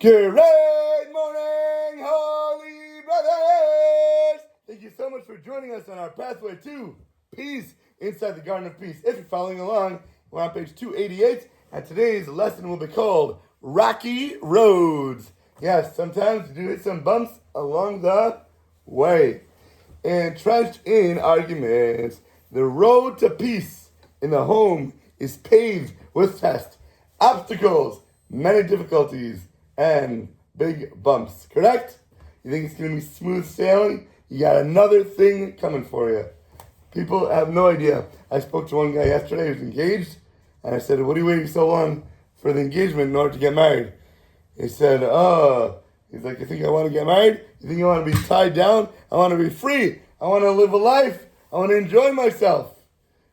Good morning, holy brothers! Thank you so much for joining us on our pathway to peace inside the Garden of Peace. If you're following along, we're on page 288, and today's lesson will be called Rocky Roads. Yes, sometimes you do hit some bumps along the way. Entrenched in arguments, the road to peace in the home is paved with tests, obstacles, many difficulties, and big bumps, correct? You think it's going to be smooth sailing? You got another thing coming for you. People have no idea. I spoke to one guy yesterday who was engaged, and I said, what are you waiting so long for the engagement in order to get married? He said, he's like, you think I want to get married? You think I want to be tied down? I want to be free. I want to live a life. I want to enjoy myself.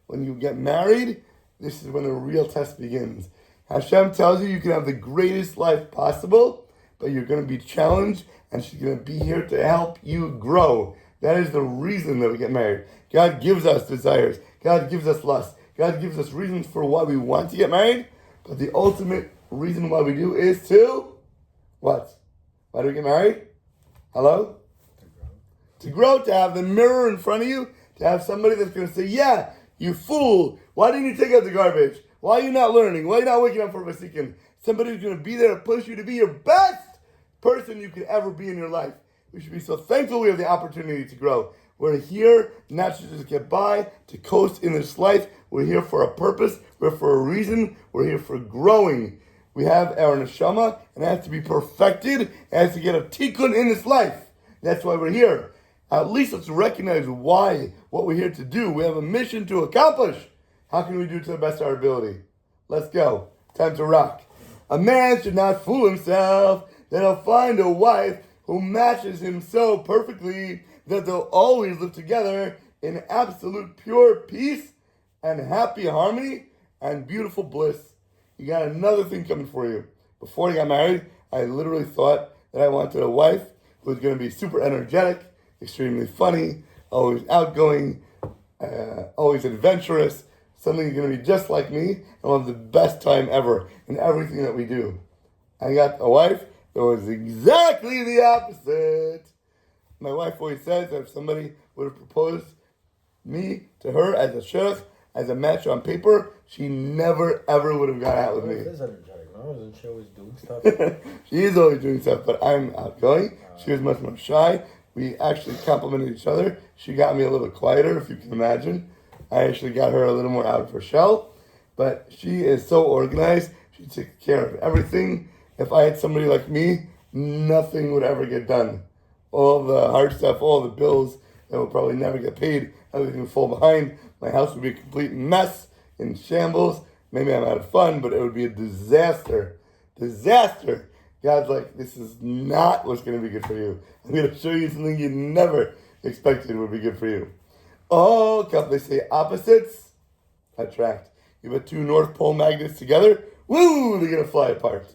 When you get married, this is when the real test begins. Hashem tells you can have the greatest life possible, but you're going to be challenged, and she's going to be here to help you grow. That is the reason that we get married. God gives us desires. God gives us lust. God gives us reasons for why we want to get married, but the ultimate reason why we do is to, what? Why do we get married? Hello? To grow, to have the mirror in front of you, to have somebody that's going to say, yeah, you fool, why didn't you take out the garbage? Why are you not learning? Why are you not waking up for Vasikin? Somebody who's going to be there to push you to be your best person you could ever be in your life. We should be so thankful we have the opportunity to grow. We're here not to just get by, to coast in this life. We're here for a purpose. We're for a reason. We're here for growing. We have our neshama, and it has to be perfected. It has to get a tikkun in this life. That's why we're here. At least let's recognize why, what we're here to do. We have a mission to accomplish. How can we do it to the best of our ability? Let's go. Time to rock. A man should not fool himself that he'll find a wife who matches him so perfectly that they'll always live together in absolute pure peace and happy harmony and beautiful bliss. You got another thing coming for you. Before I got married, I literally thought that I wanted a wife who was going to be super energetic, extremely funny, always outgoing, always adventurous, something going to be just like me, and we'll have the best time ever in everything that we do. I got a wife that was exactly the opposite. My wife always says that if somebody would have proposed me to her as a shidduch, as a match on paper, she never ever would have got out with me. She is energetic, no? Isn't she always doing stuff? She is always doing stuff, but I'm outgoing. She was much more shy. We actually complimented each other. She got me a little quieter, if you can imagine. I actually got her a little more out of her shell, but she is so organized. She takes care of everything. If I had somebody like me, nothing would ever get done. All the hard stuff, all the bills that would probably never get paid, everything would fall behind. My house would be a complete mess, in shambles. Maybe I'm out of fun, but it would be a disaster. Disaster. God's like, this is not what's going to be good for you. I'm going to show you something you never expected would be good for you. Oh, they say opposites attract. You put two North Pole magnets together, woo, they're going to fly apart.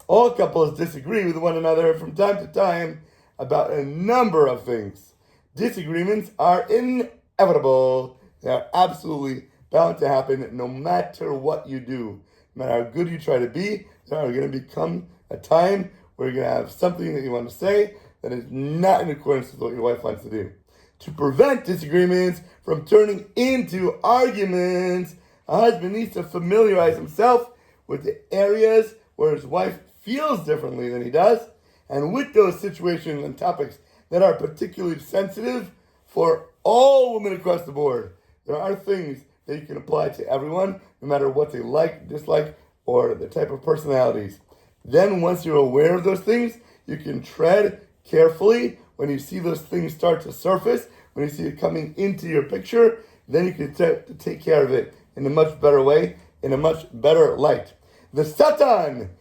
All couples disagree with one another from time to time about a number of things. Disagreements are inevitable. They are absolutely bound to happen no matter what you do. No matter how good you try to be, there are going to become a time where you're going to have something that you want to say that is not in accordance with what your wife wants to do. To prevent disagreements from turning into arguments, a husband needs to familiarize himself with the areas where his wife feels differently than he does, and with those situations and topics that are particularly sensitive for all women across the board. There are things that you can apply to everyone, no matter what they like, dislike, or the type of personalities. Then once you're aware of those things, you can tread carefully. When you see those things start to surface, when you see it coming into your picture, then you can take care of it in a much better way, in a much better light. The Satan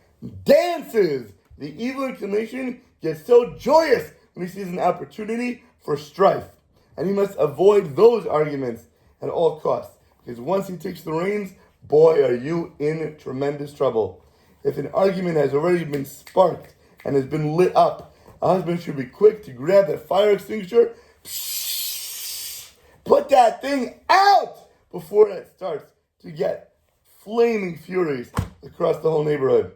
dances. The evil inclination gets so joyous when he sees an opportunity for strife. And he must avoid those arguments at all costs. Because once he takes the reins, boy, are you in tremendous trouble. If an argument has already been sparked and has been lit up, a husband should be quick to grab that fire extinguisher, put that thing out before it starts to get flaming furies across the whole neighborhood.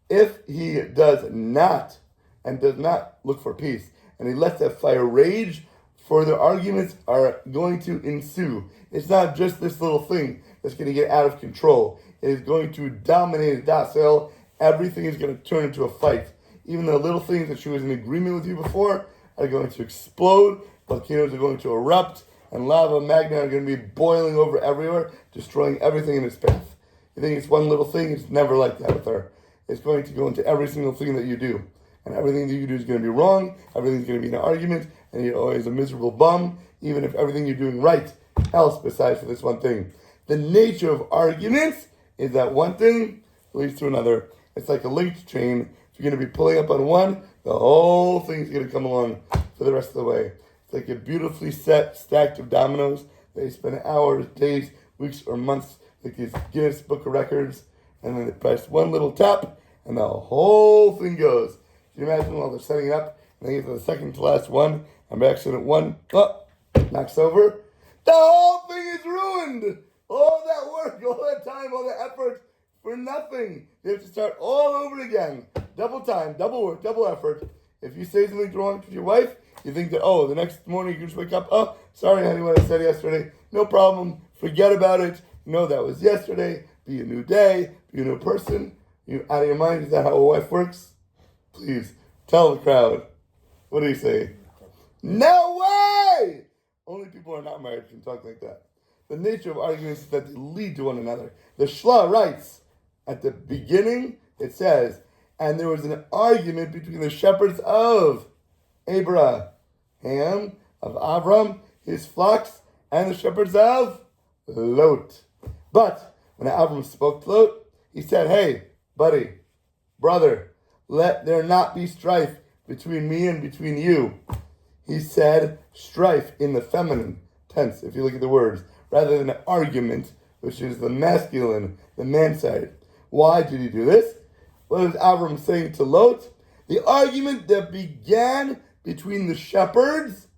If he does not and does not look for peace, and he lets that fire rage, further arguments are going to ensue. It's not just this little thing that's going to get out of control. It is going to dominate Dasel. Everything is going to turn into a fight. Even the little things that she was in agreement with you before are going to explode. Volcanoes are going to erupt, and lava magna are going to be boiling over everywhere, destroying everything in its path. You think it's one little thing? It's never like that with her. It's going to go into every single thing that you do. And everything that you do is going to be wrong. Everything's going to be an argument. And you're always a miserable bum, even if everything you're doing right, else besides for this one thing. The nature of arguments is that one thing leads to another. It's like a linked chain. If you're going to be pulling up on one, the whole thing's going to come along for the rest of the way. It's like a beautifully set stack of dominoes. They spend hours, days, weeks, or months, like these Guinness Book of Records. And then they press one little tap, and the whole thing goes. Can you imagine while they're setting it up, and they get to the second to last one, and by accident one, knocks over? The whole thing is ruined! All that work, all that time, all that effort, for nothing. You have to start all over again. Double time, double work, double effort. If you say something wrong to your wife, you think that, the next morning you can just wake up, sorry honey, what I said yesterday, no problem, forget about it. No, that was yesterday. Be a new day, be a new person. You out of your mind? Is that how a wife works? Please, tell the crowd. What do you say? No way! Only people who are not married can talk like that. The nature of arguments is that they lead to one another. The Shla writes, at the beginning, it says, and there was an argument between the shepherds of Abraham, of Avram, his flocks, and the shepherds of Lot. But when Avram spoke to Lot, he said, hey, buddy, brother, let there not be strife between me and between you. He said strife in the feminine tense, if you look at the words, rather than an argument, which is the masculine, the man side. Why did he do this? What is Avram saying to Lot? The argument that began between the shepherds,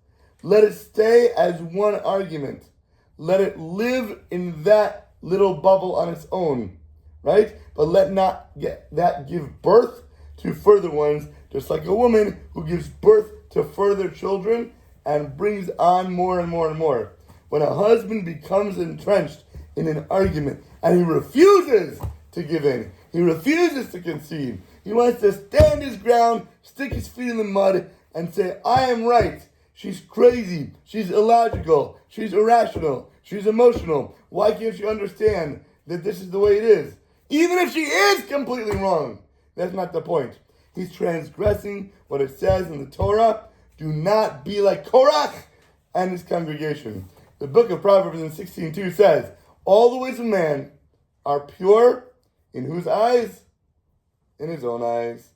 let it stay as one argument. Let it live in that little bubble on its own, right? But let not give birth to further ones, just like a woman who gives birth to further children and brings on more and more and more. When a husband becomes entrenched in an argument and he refuses to give in, he refuses to concede, he wants to stand his ground, stick his feet in the mud, and say, I am right. She's crazy. She's illogical. She's irrational. She's emotional. Why can't you understand that this is the way it is? Even if she is completely wrong. That's not the point. He's transgressing what it says in the Torah. Do not be like Korach and his congregation. The book of Proverbs in 16:2 says, all the ways of man are pure in whose eyes? In his own eyes.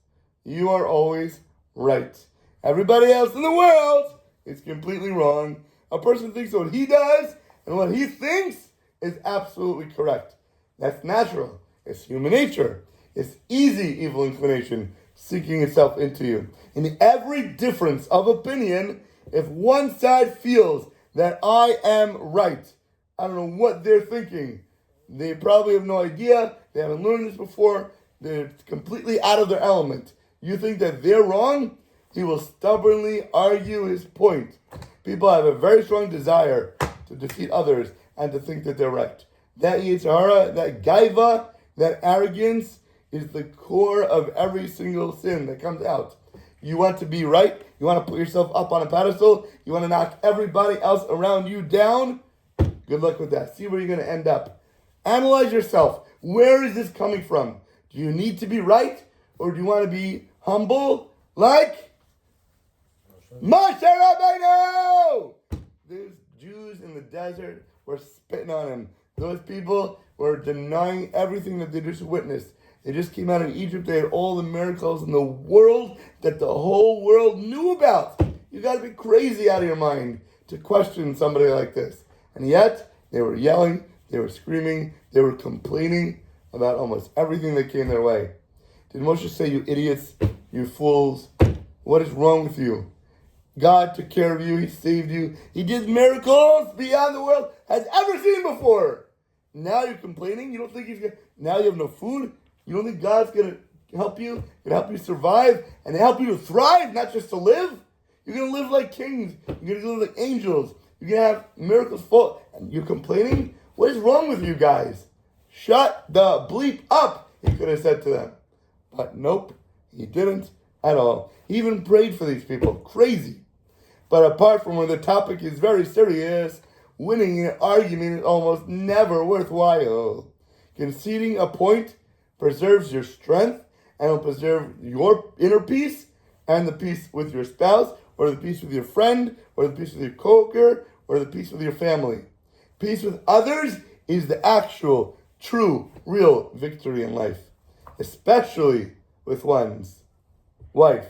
You are always right. Everybody else in the world is completely wrong. A person thinks what he does and what he thinks is absolutely correct. That's natural. It's human nature. It's easy evil inclination seeking itself into you. In every difference of opinion, if one side feels that I am right, I don't know what they're thinking. They probably have no idea. They haven't learned this before. They're completely out of their element. You think that they're wrong? He will stubbornly argue his point. People have a very strong desire to defeat others and to think that they're right. That yitzhara, that gaiva, that arrogance is the core of every single sin that comes out. You want to be right? You want to put yourself up on a pedestal? You want to knock everybody else around you down? Good luck with that. See where you're going to end up. Analyze yourself. Where is this coming from? Do you need to be right? Or do you want to be humble like Moshe Rabbeinu? Those Jews in the desert were spitting on him. Those people were denying everything that they just witnessed. They just came out of Egypt. They had all the miracles in the world that the whole world knew about. You got to be crazy out of your mind to question somebody like this. And yet, they were yelling, they were screaming, they were complaining about almost everything that came their way. Did Moshe say, you idiots, you fools, what is wrong with you? God took care of you, He saved you, He did miracles beyond the world has ever seen before. Now you're complaining, you don't think He's going to, now you have no food, you don't think God's going to can help you, can help you survive, and help you to thrive, not just to live. You're going to live like kings. You're going to live like angels. You're going to have miracles full. And you're complaining? What is wrong with you guys? Shut the bleep up, he could have said to them. But nope, he didn't at all. He even prayed for these people. Crazy. But apart from when the topic is very serious, winning an argument is almost never worthwhile. Conceding a point preserves your strength and will preserve your inner peace and the peace with your spouse, or the peace with your friend, or the peace with your coworker, or the peace with your family. Peace with others is the actual, true, real victory in life, especially with one's wife.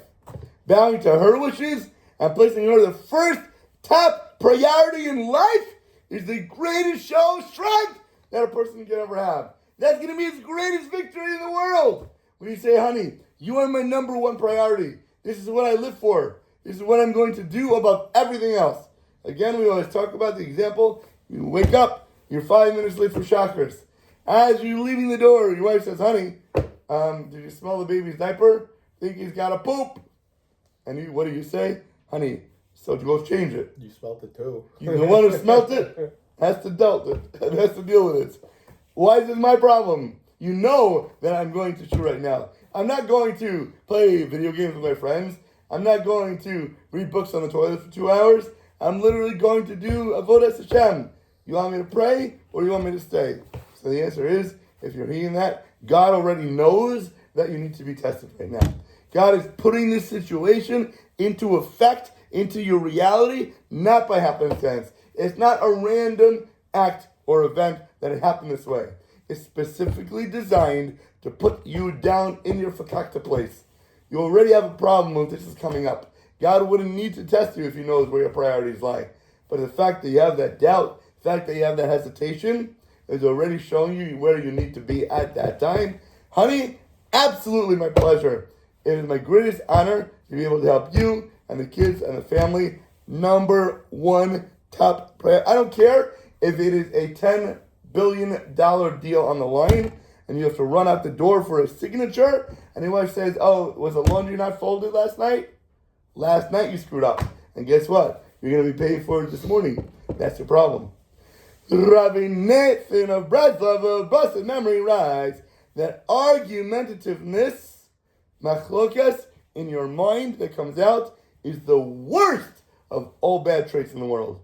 Bowing to her wishes and placing her the first top priority in life is the greatest show of strength that a person can ever have. That's going to be his greatest victory in the world. When you say, honey, you are my number one priority. This is what I live for. This is what I'm going to do above everything else. Again, we always talk about the example. You wake up, you're 5 minutes late for chakras. As you're leaving the door, your wife says, honey, did you smell the baby's diaper? Think he's got to poop. And what do you say? Honey, so to go change it. You smelt it too. You're the one who smelt it has to deal with it. Why is this my problem? You know that I'm going to shoot right now. I'm not going to play video games with my friends. I'm not going to read books on the toilet for 2 hours. I'm literally going to do Avodas Hashem. You want me to pray or you want me to stay? So the answer is, if you're hearing that, God already knows that you need to be tested right now. God is putting this situation into effect, into your reality, not by happenstance. It's not a random act or event that it happened this way. It's specifically designed to put you down in your fakakta place. You already have a problem when this is coming up. God wouldn't need to test you if he knows where your priorities lie. But the fact that you have that doubt, the fact that you have that hesitation, is already showing you where you need to be at that time. Honey, absolutely my pleasure. It is my greatest honor to be able to help you and the kids and the family. Number one top priority. I don't care if it is a $10 billion deal on the line and you have to run out the door for a signature and your wife says, oh, was the laundry not folded last night? Last night you screwed up. And guess what? You're going to be paying for it this morning. That's your problem. Rabbi Nathan of Breslov of Blessed Memory writes that argumentativeness, machlokas, in your mind that comes out is the worst of all bad traits in the world.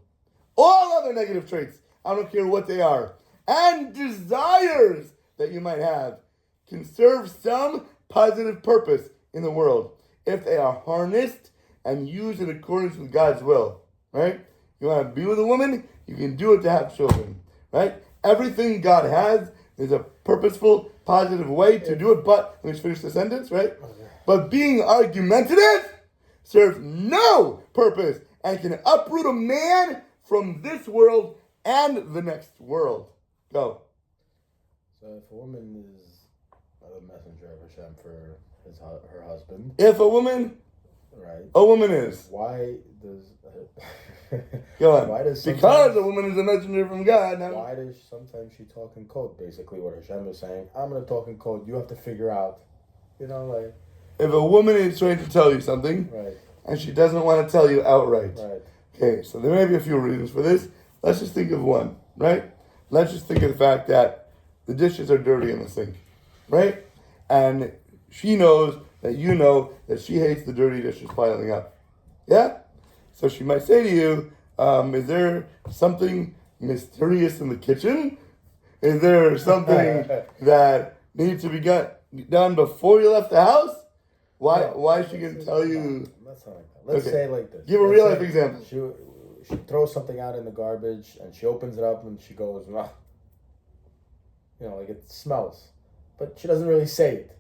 All other negative traits, I don't care what they are, and desires that you might have can serve some positive purpose in the world if they are harnessed and used in accordance with God's will, right? You want to be with a woman, you can do it to have children, right? Everything God has is a purposeful, positive way to do it, but, let me just finish the sentence, right? But being argumentative serves no purpose and can uproot a man from this world and the next world. Go. So if a woman is a messenger of Hashem for her husband. If a woman, right? A woman is. Why does... Go on. Why does because a woman is a messenger from God. Now. Why does sometimes she talk in code? Basically what Hashem is saying, I'm going to talk in code. You have to figure out, like... If a woman is trying to tell you something, right, and she doesn't want to tell you outright. Right. Okay, so there may be a few reasons for this. Let's just think of one, right? Let's just think of the fact that the dishes are dirty in the sink, right? And she knows that you know that she hates the dirty dishes piling up. Yeah? So she might say to you, is there something mysterious in the kitchen? Is there something that needs to be done before you left the house? Why is she going to tell you? Let's not like that. Let's say like this. Give a real life example. She throws something out in the garbage and she opens it up and she goes, like it smells. But she doesn't really say it.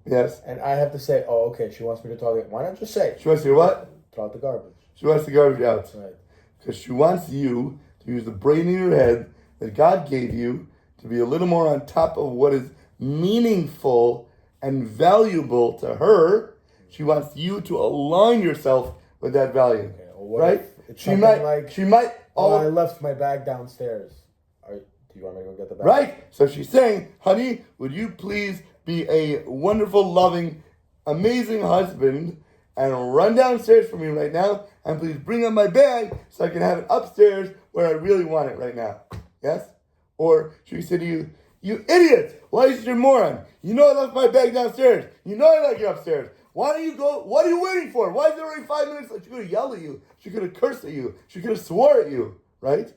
Yes. And I have to say, oh, okay, she wants me to talk. Why not just say it? She wants you to what? Throw out the garbage. She wants the garbage out. That's right. Because she wants you to use the brain in your head that God gave you to be a little more on top of what is meaningful and valuable to her. She wants you to align yourself with that value, okay, well, right? She might. I left my bag downstairs. Do you want me to go get the bag? Right. So she's saying, honey, would you please be a wonderful, loving, amazing husband and run downstairs for me right now and please bring up my bag so I can have it upstairs where I really want it right now. Yes? Or she say to you, you idiot! Why are you such a moron? You know I left my bag downstairs. You know I like it upstairs. Why don't you go? What are you waiting for? Why is it already 5 minutes? She could have yelled at you. She could have cursed at you. She could have swore at you, right?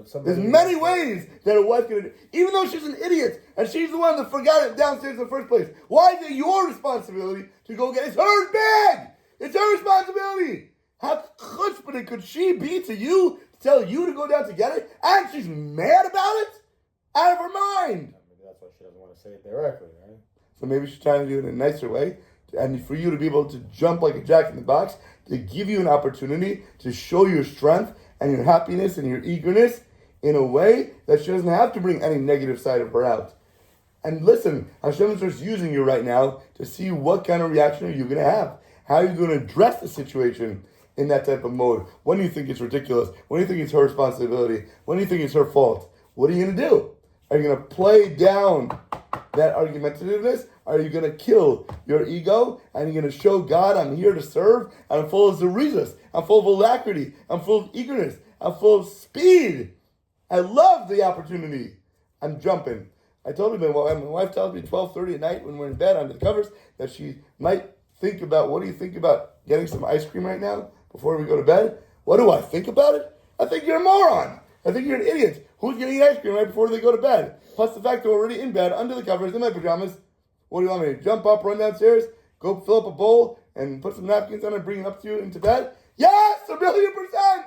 So there's many ways that a wife could, even though she's an idiot and she's the one that forgot it downstairs in the first place. Why is it your responsibility to go get it? It's her bag. It's her responsibility. How chutzpah could she be to you to tell you to go down to get it? And she's mad about it? Out of her mind. Maybe that's why she doesn't want to say it directly, right? So maybe she's trying to do it in a nicer way. And for you to be able to jump like a jack in the box, to give you an opportunity to show your strength and your happiness and your eagerness in a way that she doesn't have to bring any negative side of her out. And listen, Hashem is just using you right now to see what kind of reaction are you going to have. How are you going to address the situation in that type of mode? When do you think it's ridiculous? When do you think it's her responsibility? When do you think it's her fault? What are you going to do? Are you going to play down that argumentativeness? Are you going to kill your ego? And you're going to show God, I'm here to serve, and I'm full of zerizos, I'm full of alacrity, I'm full of eagerness, I'm full of speed. I love the opportunity. I'm jumping. I told him, well, my wife tells me 12:30 at night when we're in bed under the covers that she might think about, what do you think about getting some ice cream right now before we go to bed? What do I think about it? I think you're a moron. I think you're an idiot. Who's going to eat ice cream right before they go to bed? Plus the fact that we're already in bed, under the covers, in my pajamas. What do you want me to jump up, run downstairs, go fill up a bowl, and put some napkins on and bring it up to you into bed? Yes, 1,000,000%.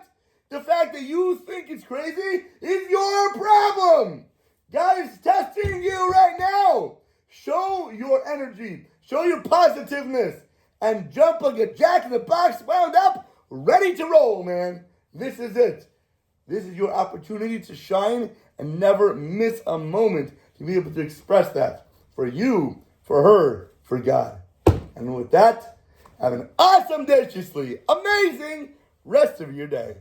The fact that you think it's crazy is your problem. God is testing you right now. Show your energy. Show your positiveness. And jump like a jack in the box, wound up, ready to roll, man. This is it. This is your opportunity to shine and never miss a moment to be able to express that for you, for her, for God. And with that, have an awesome, deliciously amazing rest of your day.